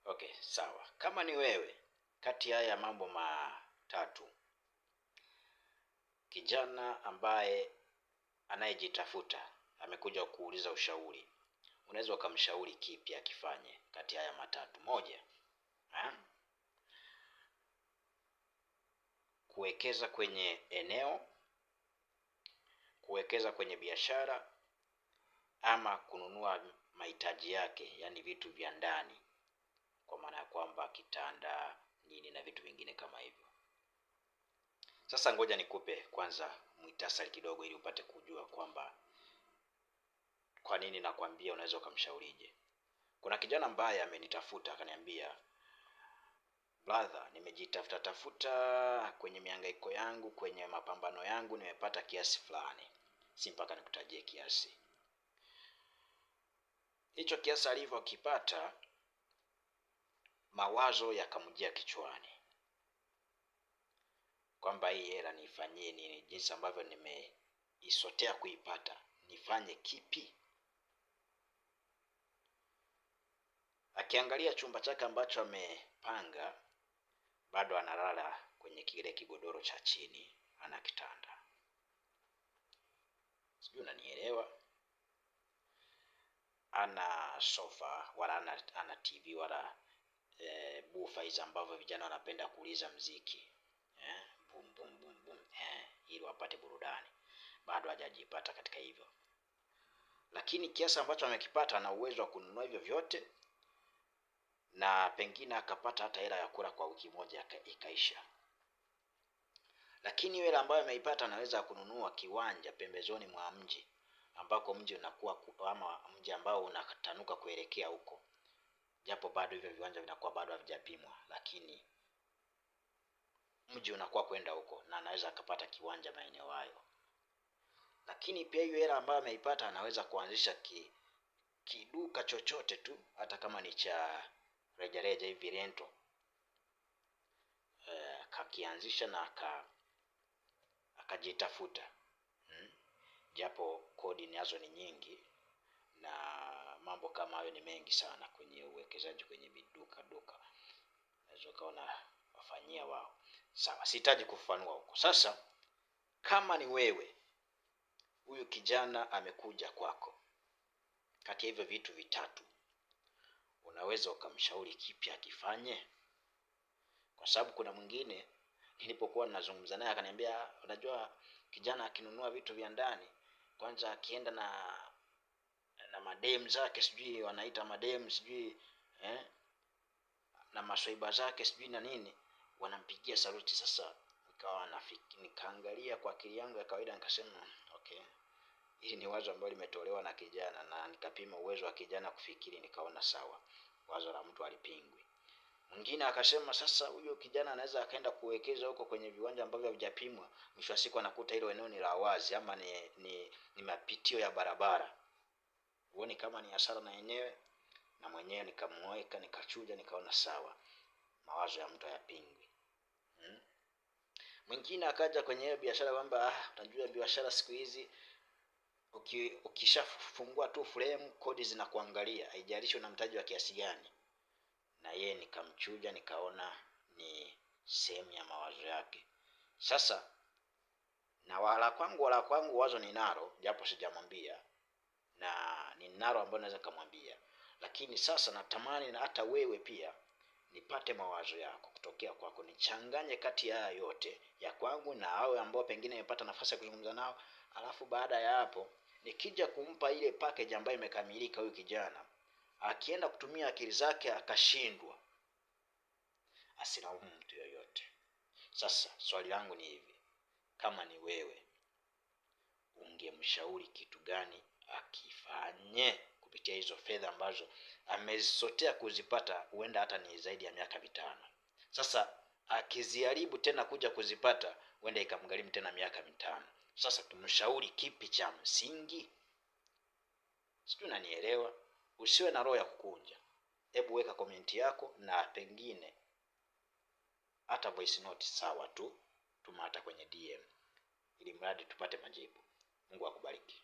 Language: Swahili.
Okay, sawa. Kama ni wewe, kati ya haya mambo matatu, kijana ambaye anayejitafuta amekuja kuuliza ushauri, unaweza ukamshauri kipi akifanye kati ya haya matatu? Moja, kuwekeza kwenye eneo, kuwekeza kwenye biashara, ama kununua mahitaji yake, yani vitu vya ndani, kwa maana ya kwamba kitanda, nini na vitu vingine kama hivyo. Sasa ngoja nikupe kwanza muhtasari kidogo ili upate kujua kwamba kwa nini nakwambia unaweza ukamshaurije. Kuna kijana ambaye amenitafuta akaniambia, brother, nimejitafuta kwenye mihangaiko yangu, kwenye mapambano yangu, nimepata kiasi fulani. Si mpaka nikutajie kiasi. Hicho kiasi alivyokipata, mawazo yakamjia kichwani kwamba hii hela nifanyie nini, jinsi ambavyo nimeisotea kuipata, nifanye kipi? Akiangalia chumba chake ambacho amepanga, bado analala kwenye kile kigodoro cha chini, ana kitanda. Sijui unanielewa? Ana sofa wala ana TV wala bufa hizo ambavyo vijana wanapenda kuuliza mziki. Boom boom boom boom. Ili wapate burudani. Bado hajajipata katika hivyo. Lakini kiasi ambacho amekipata ana uwezo wa kununua hivyo vyote, na pengine akapata hata hela ya kula kwa wiki moja ikaisha. Lakini yule ambaye ameipata anaweza kununua kiwanja pembezoni mwa mji, ambako mji unakuwa ama mji ambao unatanuka kuelekea huko. Japo bado hivyo viwanja vinakuwa bado havijapimwa, lakini mji unakuwa kwenda huko, na anaweza akapata kiwanja maeneo hayo. Lakini pia hiyo hela ambayo ameipata anaweza kuanzisha kiduka chochote tu, hata kama ni cha rejareja hivi rento. Kakianzisha na akajitafuta. Japo kodi nazo ni nyingi na mambo kama hayo ni mengi sana kwenye uwekezaji kwenye viduka. Unaweza kaona wafanyia wao. Sawa, sihitaji kufafanua huko. Sasa kama ni wewe, huyu kijana amekuja kwako, kati ya hivyo vitu vitatu, unaweza ukamshauri kipi akifanye? Kwa sababu kuna mwingine nilipokuwa ninazungumza naye akaniambia, unajua kijana akinunua vitu vya ndani, kwanza akienda na madem zake, sijui wanaita madem, sijui na maswaiba zake sijui na nini, wanampigia saluti. Sasa nikaangalia kwa akili yangu ya kawaida, nikasema okay, hili ni wazo ambalo limetolewa na kijana, na nikapima uwezo wa kijana kufikiri, nikaona sawa, wazo la mtu alipingwi. Mwingine akasema sasa huyo kijana anaweza akaenda kuwekeza huko kwenye viwanja ambavyo havijapimwa, mwisho wa siku anakuta hilo eneo ni la wazi ama ni mapitio ya barabara. Huoni kama ni hasara na yenyewe? Na mwenyewe nikamweka, nikachuja, nikaona sawa, mawazo ya mtu hayapingwi. Mwingine akaja kwenye hiyo biashara kwamba unajua biashara siku hizi ukishafungua tu frame, kodi zinakuangalia, haijalishi una mtaji wa kiasi gani. Na yeye nikamchuja, nikaona ni sehemu ya mawazo yake. Sasa na wala kwangu wazo ninalo, japo sijamwambia, na ninalo ambalo naweza kumwambia. Lakini sasa natamani na hata wewe pia nipate mawazo yako kutokea kwako, nichanganye kati ya yote ya kwangu na hao ambao pengine nimepata nafasi ya kuzungumza nao. Alafu baada ya hapo nikija kumpa ile package ambayo imekamilika, huyu kijana akienda kutumia akili zake akashindwa, asilaumu mtu yoyote. Sasa swali langu ni hivi, kama ni wewe, ungemshauri kitu gani akifanye kupitia hizo fedha ambazo amezisotea kuzipata, huenda hata ni zaidi ya miaka 5. Sasa akiziharibu tena kuja kuzipata, huenda ikamgharimu tena miaka 5. Sasa tumshauri kipi cha msingi? Sijui unanielewa? Usiwe na roho ya kukunja. Hebu weka komenti yako, na pengine hata voice note sawa tu, tuma hata kwenye DM, ili mradi tupate majibu. Mungu akubariki.